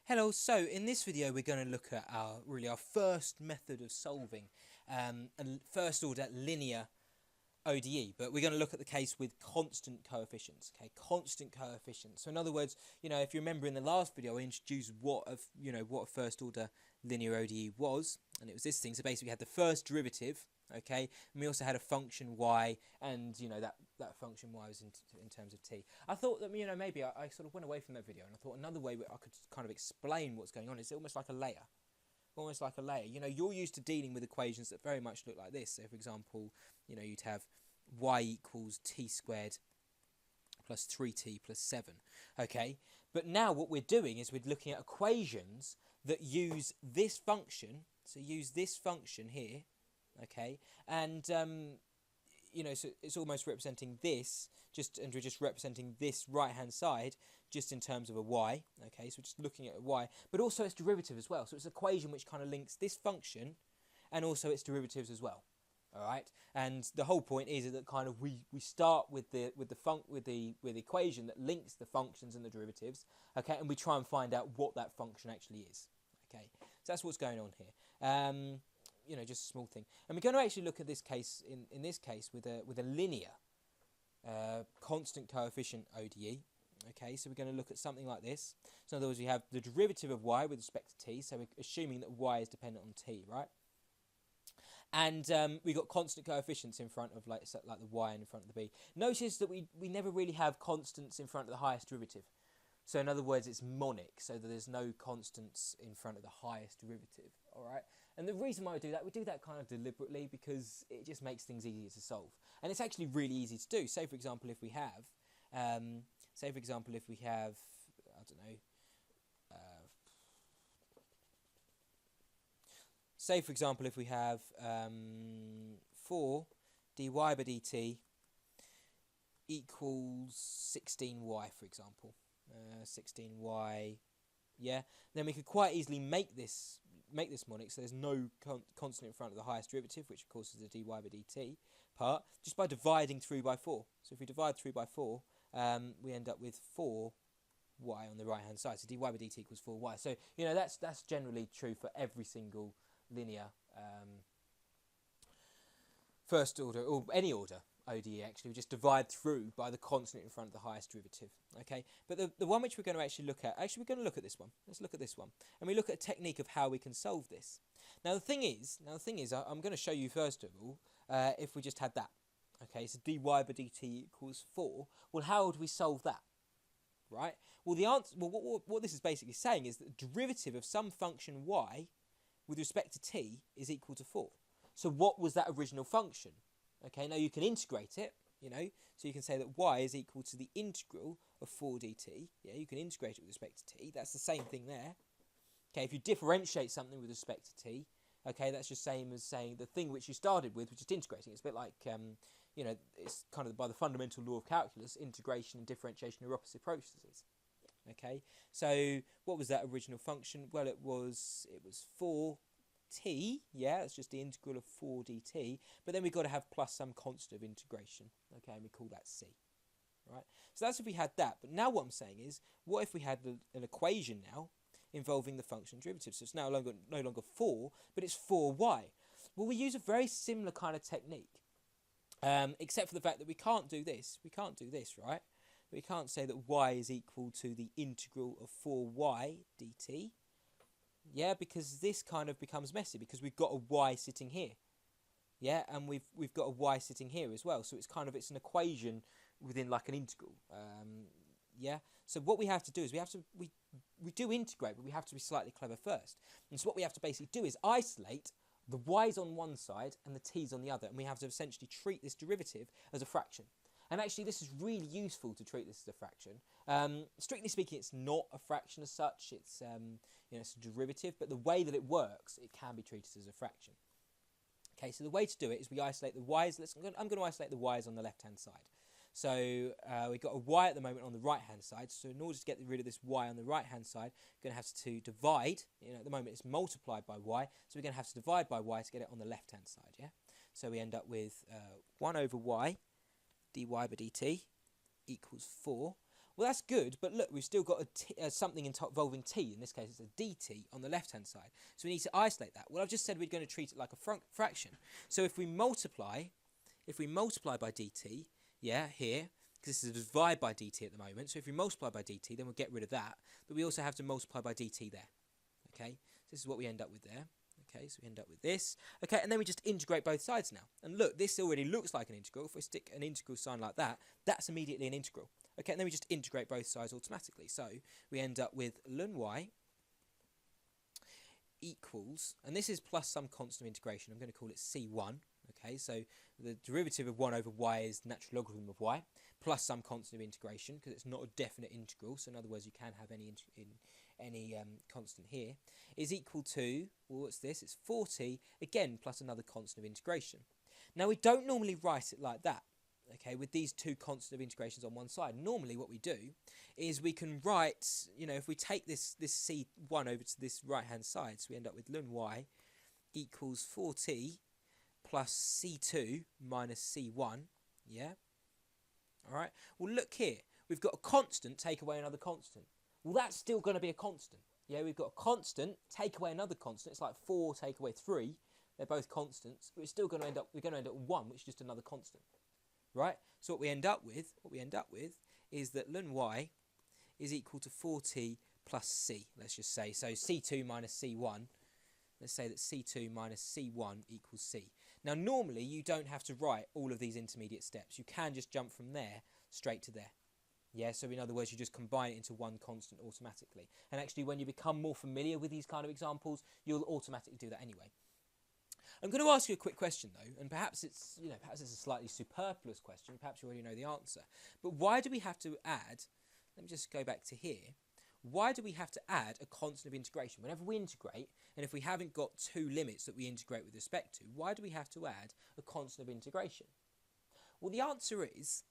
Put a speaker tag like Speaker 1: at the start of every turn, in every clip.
Speaker 1: Hello, so in this video we're going to look at our first method of solving a first order linear ODE, but we're going to look at the case with constant coefficients. Okay, constant coefficients. So in other words, if you remember in the last video I introduced what a first order linear ODE was, and it was this thing. So basically we had the first derivative, okay, and we also had a function y, and that function y was in terms of t. I thought that maybe I sort of went away from that video, and I thought another way I could kind of explain what's going on is almost like a layer. Almost like a layer. You're used to dealing with equations that very much look like this. So for example, you'd have y equals t squared plus 3t plus 7. Okay, but now what we're doing is we're looking at equations that use this function. So use this function here, okay, and so it's almost representing this, and we're just representing this right-hand side just in terms of a y, okay, so we're just looking at a y, but also its derivative as well. So it's an equation which kind of links this function and also its derivatives as well, all right. And the whole point is that kind of we start with the equation that links the functions and the derivatives, okay, and we try and find out what that function actually is, okay. So that's what's going on here. Just a small thing. And we're going to actually look at this case, in this case, with a linear constant coefficient ODE. Okay, so we're going to look at something like this. So in other words, we have the derivative of y with respect to t, so we're assuming that y is dependent on t, right? And we've got constant coefficients in front of like the y and in front of the b. Notice that we never really have constants in front of the highest derivative. So in other words, it's monic, so that there's no constants in front of the highest derivative, all right? And the reason why we do that kind of deliberately, because it just makes things easier to solve. And it's actually really easy to do. Say, for example, if we have, I don't know, say, for example, if we have 4 dy by dt equals 16y, for example. 16y, yeah. Then we could quite easily make this monic, so there's no constant in front of the highest derivative, which of course is the dy by dt part, just by dividing through by 4. So if we divide through by 4, we end up with 4y on the right hand side. So dy by dt equals 4y. So that's generally true for every single linear first order, or any order ODE. Actually, we just divide through by the constant in front of the highest derivative. Okay, but the one which we're going to actually look at, we're going to look at this one. Let's look at this one, and we look at a technique of how we can solve this. Now the thing is, I'm going to show you first of all if we just had that. Okay, so dy by dt equals 4. Well, how would we solve that? Right. Well, the answer. Well, what this is basically saying is that the derivative of some function y with respect to t is equal to 4. So what was that original function? Okay, now you can integrate it, so you can say that y is equal to the integral of 4 dt. Yeah, you can integrate it with respect to t. That's the same thing there. Okay, if you differentiate something with respect to t, okay, that's just same as saying the thing which you started with, which is integrating. It's a bit like, it's kind of by the fundamental law of calculus, integration and differentiation are opposite processes. Okay, so what was that original function? Well, it was 4t, yeah, that's just the integral of 4 dt, but then we've got to have plus some constant of integration, okay, and we call that c, right? So that's if we had that, but now what I'm saying is, what if we had an equation now involving the function derivative? So it's now no longer 4, but it's 4y. Well, we use a very similar kind of technique, except for the fact that we can't do this, right? We can't say that y is equal to the integral of 4y dt. Yeah, because this kind of becomes messy, because we've got a y sitting here. Yeah, and we've got a y sitting here as well. So it's an equation within like an integral. Yeah. So what we have to do is we do integrate, but we have to be slightly clever first. And so what we have to basically do is isolate the y's on one side and the t's on the other, and we have to essentially treat this derivative as a fraction. And actually, this is really useful to treat this as a fraction. Strictly speaking, it's not a fraction as such. It's it's a derivative, but the way that it works, it can be treated as a fraction. Okay, so the way to do it is we isolate the y's. I'm going to isolate the y's on the left-hand side. So we've got a y at the moment on the right-hand side. So in order to get rid of this y on the right-hand side, we're going to have to divide. At the moment, it's multiplied by y, so we're going to have to divide by y to get it on the left-hand side. Yeah. So we end up with 1 over y dy by dt equals 4. Well, that's good, but look, we've still got something involving t. In this case, it's a dt on the left-hand side. So we need to isolate that. Well, I've just said we're going to treat it like a fraction. So if we multiply by dt, yeah, here, because this is a divide by dt at the moment. So if we multiply by dt, then we'll get rid of that. But we also have to multiply by dt there. Okay, so this is what we end up with there. Okay, so we end up with this. Okay, and then we just integrate both sides now. And look, this already looks like an integral. If we stick an integral sign like that, that's immediately an integral. Okay, and then we just integrate both sides automatically. So we end up with ln y equals, and this is plus some constant of integration. I'm going to call it c1. Okay, so the derivative of 1 over y is the natural logarithm of y, plus some constant of integration, because it's not a definite integral. So in other words, you can have any constant here, is equal to, well, what's this? It's 40, again, plus another constant of integration. Now, we don't normally write it like that, okay, with these two constant of integrations on one side. Normally, what we do is we can write, you know, if we take this c1 over to this right-hand side, so we end up with ln y equals 4t plus c2 minus c1, yeah? All right, well, look here. We've got a constant, take away another constant. Well, that's still going to be a constant. Yeah, we've got a constant, take away another constant. It's like 4 take away 3. They're both constants. But we're still going to end up, we're going to end up with 1, which is just another constant. Right? So what we end up with is that ln y is equal to 4t plus c, let's just say. So c2 minus c1, let's say that c2 minus c1 equals c. Now, normally, you don't have to write all of these intermediate steps. You can just jump from there straight to there. Yeah, so in other words, you just combine it into one constant automatically. And actually, when you become more familiar with these kind of examples, you'll automatically do that anyway. I'm going to ask you a quick question, though, and perhaps it's a slightly superfluous question. Perhaps you already know the answer. But why do we have to add, let me just go back to here. Why do we have to add a constant of integration? Whenever we integrate, and if we haven't got two limits that we integrate with respect to, why do we have to add a constant of integration? Well, the answer is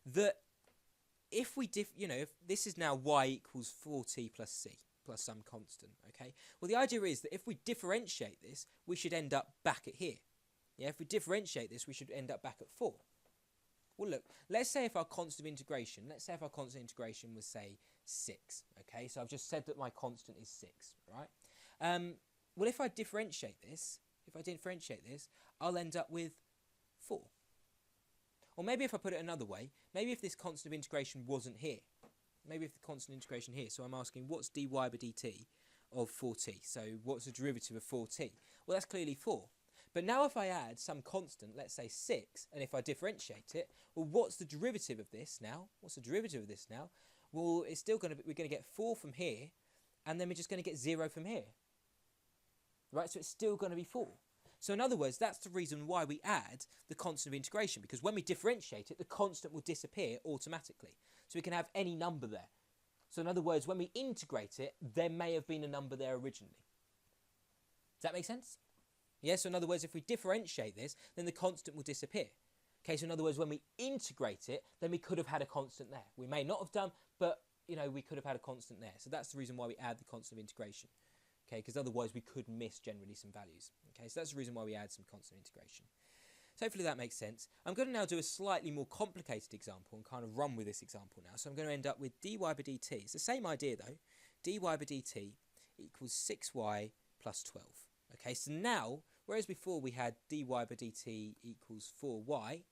Speaker 1: that if we if this is now y equals 4t plus c plus some constant, okay? Well, the idea is that if we differentiate this, we should end up back at here. Yeah, if we differentiate this, we should end up back at 4. Well, look, let's say if our constant of integration, was, say, 6, okay? So I've just said that my constant is 6, right? Well, if I differentiate this, I'll end up with 4. Or maybe if I put it another way, maybe if this constant of integration wasn't here. Maybe if the constant integration here. So I'm asking, what's dy by dt of 4t? So what's the derivative of 4t? Well, that's clearly 4. But now if I add some constant, let's say 6, and if I differentiate it, well, what's the derivative of this now? Well, it's still we're going to get 4 from here, and then we're just going to get 0 from here. Right, so it's still going to be 4. So in other words, that's the reason why we add the constant of integration, because when we differentiate it, the constant will disappear automatically. So we can have any number there. So in other words, when we integrate it, there may have been a number there originally. Does that make sense? Yeah, so in other words, if we differentiate this, then the constant will disappear. Okay, so in other words, when we integrate it, then we could have had a constant there. We may not have done, but, we could have had a constant there. So that's the reason why we add the constant of integration. Okay, because otherwise we could miss generally some values. Okay, so that's the reason why we add some constant integration. So hopefully that makes sense. I'm going to now do a slightly more complicated example and kind of run with this example now. So I'm going to end up with dy by dt. It's the same idea though. Dy by dt equals 6y plus 12. Okay, so now, whereas before we had dy by dt equals 4y,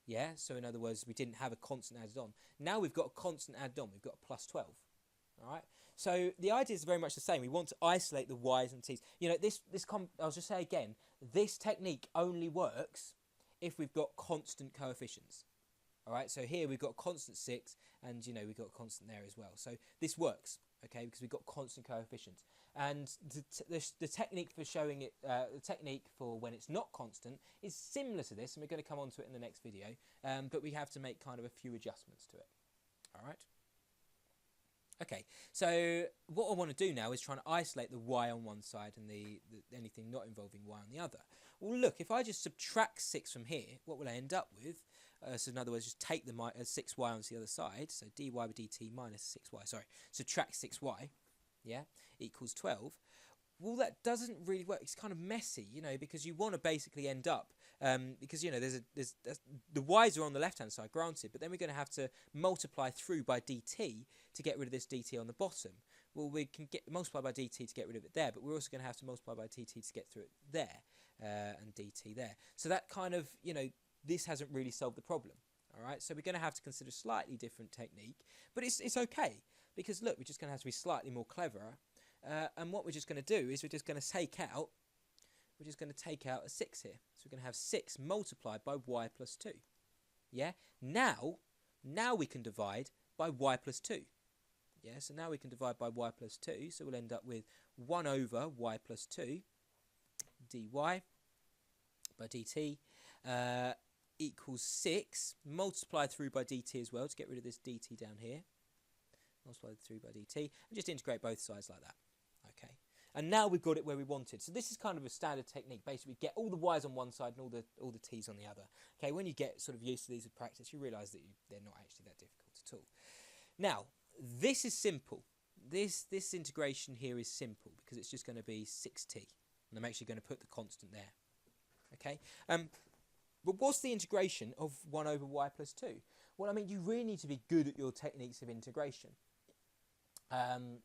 Speaker 1: yeah, so in other words, we didn't have a constant added on. Now we've got a constant added on. We've got a plus 12. All right. So the idea is very much the same. We want to isolate the y's and t's. I'll just say again, this technique only works if we've got constant coefficients. All right. So here we've got constant 6, and we've got a constant there as well. So this works, okay, because we've got constant coefficients. And the technique for showing it, the technique for when it's not constant, is similar to this, and we're going to come on to it in the next video. But we have to make kind of a few adjustments to it. All right. Okay, so what I want to do now is try and isolate the y on one side and the anything not involving y on the other. Well, look, if I just subtract 6 from here, what will I end up with? So in other words, just take the 6y onto the other side. So dy by dt minus 6y, subtract 6y, yeah, equals 12. Well, that doesn't really work. It's kind of messy, because you want to basically end up because the y's are on the left-hand side, granted, but then we're going to have to multiply through by dt to get rid of this dt on the bottom. Well, we can multiply by dt to get rid of it there, but we're also going to have to multiply by dt to get through it there, and dt there. So that kind of, this hasn't really solved the problem. All right, so we're going to have to consider a slightly different technique, but it's okay, because look, we're just going to have to be slightly more clever, and what we're just going to do is we're just going to take out a 6 here. So we're going to have 6 multiplied by y plus 2. Yeah, now we can divide by y plus 2. Yeah, so now we can divide by y plus 2, so we'll end up with 1 over y plus 2 dy by dt equals 6, multiplied through by dt as well to get rid of this dt down here. Multiplied through by dt, and just integrate both sides like that. Okay, and now we've got it where we wanted. So this is kind of a standard technique. Basically, get all the y's on one side and all the t's on the other. Okay, when you get sort of used to these in practice, you realise that they're not actually that difficult at all. Now, this is simple. This integration here is simple because it's just going to be 6t, and I'm actually going to put the constant there. Okay, but what's the integration of 1 over y plus 2? Well, I mean, you really need to be good at your techniques of integration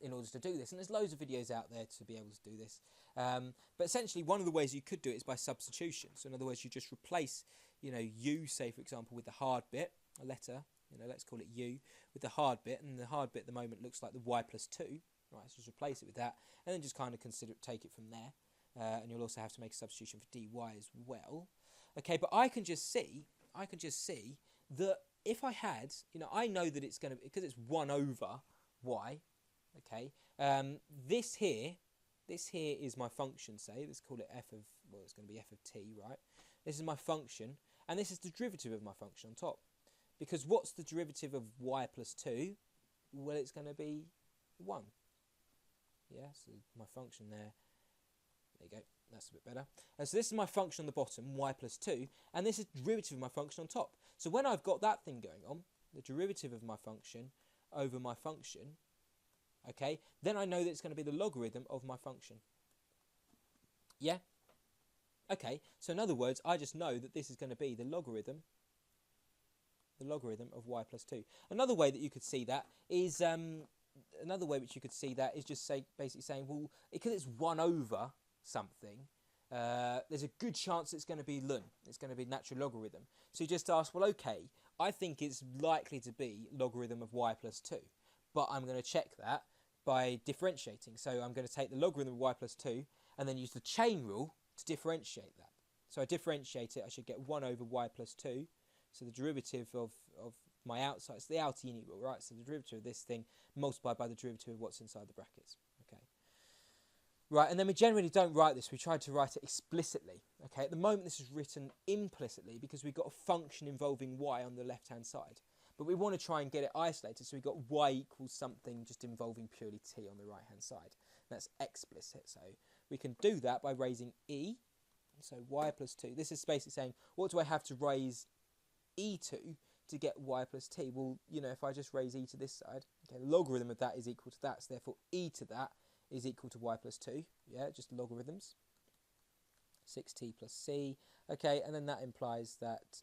Speaker 1: in order to do this. And there's loads of videos out there to be able to do this. But essentially, one of the ways you could do it is by substitution. So in other words, you just replace, u, say, for example, with the hard bit, a letter, let's call it u, with the hard bit. And the hard bit at the moment looks like the y plus 2. Right, so just replace it with that. And then just kind of take it from there. And you'll also have to make a substitution for dy as well. Okay, but I can just see that if I had, I know that it's going to, because it's 1 over y, okay, this here is my function, say, let's call it f of, well, it's going to be f of t, right? This is my function, and this is the derivative of my function on top. Because what's the derivative of y plus 2? Well, it's going to be 1. Yeah, so my function there you go, that's a bit better. So this is my function on the bottom, y plus 2, and this is the derivative of my function on top. So when I've got that thing going on, the derivative of my function over my function, okay, then I know that it's going to be the logarithm of my function. Yeah? Okay, so in other words, I just know that this is going to be the logarithm of y plus 2. Another way that you could see that is, just basically saying, well, because it's 1 over something, there's a good chance it's going to be ln. It's going to be natural logarithm. So you just ask, well, okay, I think it's likely to be logarithm of y plus 2, but I'm going to check that by differentiating. So I'm going to take the logarithm of y plus 2 and then use the chain rule to differentiate that. So I differentiate it, I should get 1 over y plus 2. So the derivative of my outside, it's the Altiini rule, right? So the derivative of this thing multiplied by the derivative of what's inside the brackets. Okay. Right, and then we generally don't write this. We try to write it explicitly. Okay, at the moment this is written implicitly because we've got a function involving y on the left-hand side. But we want to try and get it isolated, so we've got y equals something just involving purely t on the right-hand side. That's explicit, so we can do that by raising e. So y plus 2. This is basically saying, what do I have to raise e to get y plus t? Well, if I just raise e to this side, okay, the logarithm of that is equal to that, so therefore e to that is equal to y plus 2, yeah, just logarithms, 6t plus c, okay, and then that implies that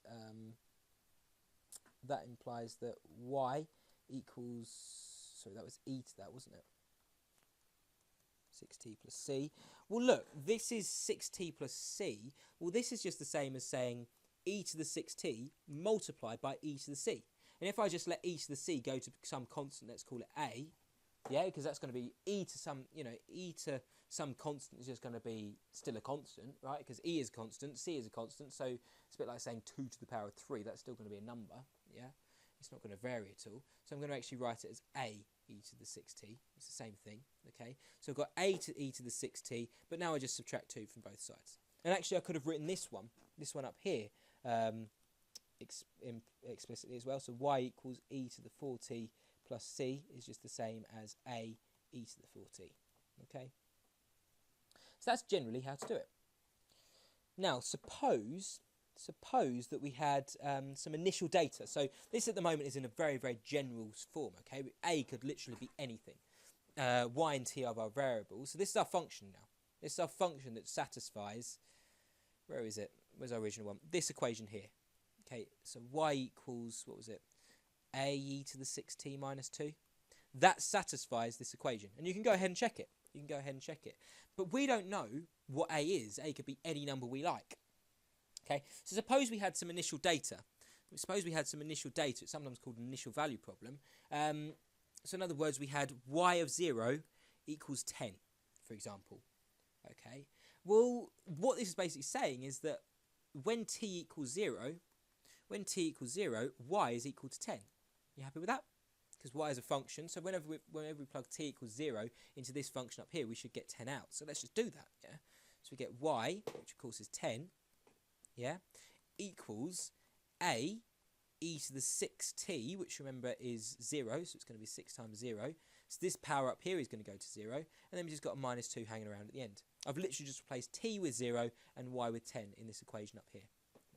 Speaker 1: y equals, sorry, that was e to that, wasn't it? 6t plus c. Well, look, this is 6t plus c. Well, this is just the same as saying e to the 6t multiplied by e to the c. And if I just let e to the c go to some constant, let's call it a, yeah, because that's going to be e to some, e to some constant is just going to be still a constant, right? Because e is constant, c is a constant, so it's a bit like saying 2 to the power of 3. That's still going to be a number, yeah? It's not going to vary at all. So I'm going to actually write it as a e to the 6t. It's the same thing, okay? So I've got a to e to the 6t, but now I just subtract 2 from both sides. And actually I could have written this one up here, explicitly as well. So y equals e to the 4t plus c is just the same as a e to the 4t, okay? So that's generally how to do it. Now, suppose that we had some initial data. So this at the moment is in a very, very general form, okay? A could literally be anything. Y and t are our variables. So this is our function now. This is our function that satisfies, where is it? where's our original one? This equation here. Okay, so y equals, what was it? A e to the 6t minus 2. That satisfies this equation. And you can go ahead and check it. You can go ahead and check it. But we don't know what a is. A could be any number we like. Okay, so suppose we had some initial data. Suppose we had some initial data. It's sometimes called an initial value problem. So in other words, we had y of 0 equals 10, for example. Okay, well, what this is basically saying is that when t equals 0, y is equal to 10. You happy with that? Because y is a function, so whenever we plug t equals 0 into this function up here, we should get 10 out. So let's just do that, yeah? So we get y, which of course is 10, yeah, equals a e to the 6t, which remember is 0, so it's going to be 6 times 0. So this power up here is going to go to 0, and then we just got a minus 2 hanging around at the end. I've literally just replaced t with 0 and y with 10 in this equation up here.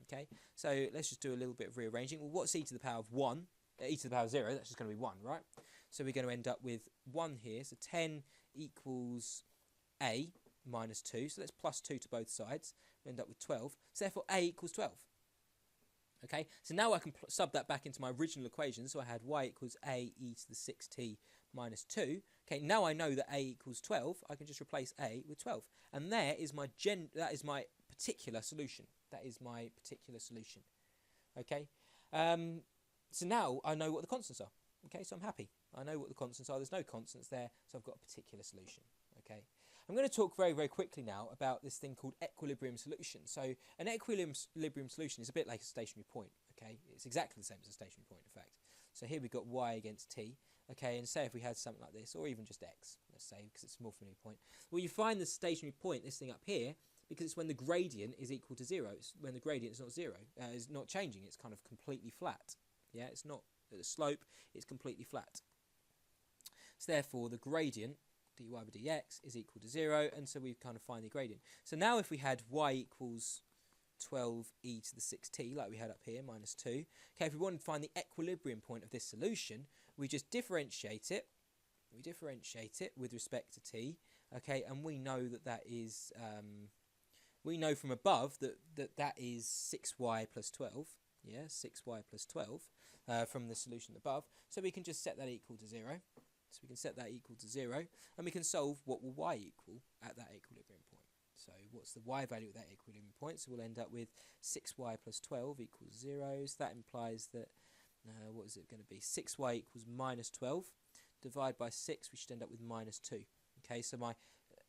Speaker 1: Okay, so let's just do a little bit of rearranging. Well, what's e to the power of 1? E to the power of 0, that's just going to be 1, right? So we're going to end up with 1 here. So 10 equals a minus 2. So let's plus 2 to both sides. We end up with 12. So therefore, a equals 12. Okay, so now I can sub that back into my original equation. So I had y equals a e to the 6t minus 2. Okay, now I know that a equals 12. I can just replace a with 12. And that is my particular solution. That is my particular solution. Okay, so now I know what the constants are. Okay, so I'm happy. I know what the constants are. There's no constants there, so I've got a particular solution. Okay, I'm going to talk very, very quickly now about this thing called equilibrium solution. So an equilibrium solution is a bit like a stationary point. Okay, it's exactly the same as a stationary point, in fact. So here we've got y against t. Okay, and say if we had something like this, or even just x, let's say, because it's a more familiar point. Well, you find the stationary point, this thing up here, because it's when the gradient is equal to 0. It's when the gradient is not 0, is not changing. It's kind of completely flat. Yeah, it's not at the slope. It's completely flat. So therefore, the gradient dy by dx is equal to 0, and so we kind of find the gradient. So now if we had y equals 12e to the 6t, like we had up here, minus 2. Okay, if we want to find the equilibrium point of this solution, we just differentiate it. We differentiate it with respect to t. Okay, and we know that that is we know from above that is 6y plus 12. Yeah, 6y plus 12 from the solution above. So we can just set that equal to 0. So we can set that equal to 0, and we can solve what will y equal at that equilibrium point. So what's the y value at that equilibrium point? So we'll end up with 6y plus 12 equals 0. So that implies that, what is it going to be? 6y equals minus 12. Divide by 6, we should end up with minus 2. Okay, so my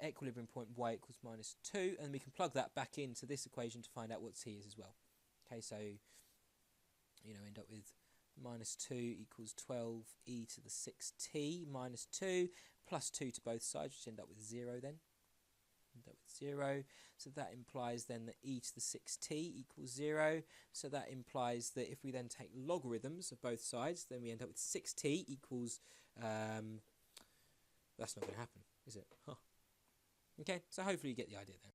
Speaker 1: equilibrium point y equals minus 2, and we can plug that back into this equation to find out what t is as well. Okay, so, end up with minus 2 equals 12e to the 6t minus 2 plus 2 to both sides, which end up with 0 then. End up with 0. So that implies then that e to the 6t equals 0. So that implies that if we then take logarithms of both sides, then we end up with 6t equals... that's not going to happen, is it? Huh. Okay, so hopefully you get the idea then.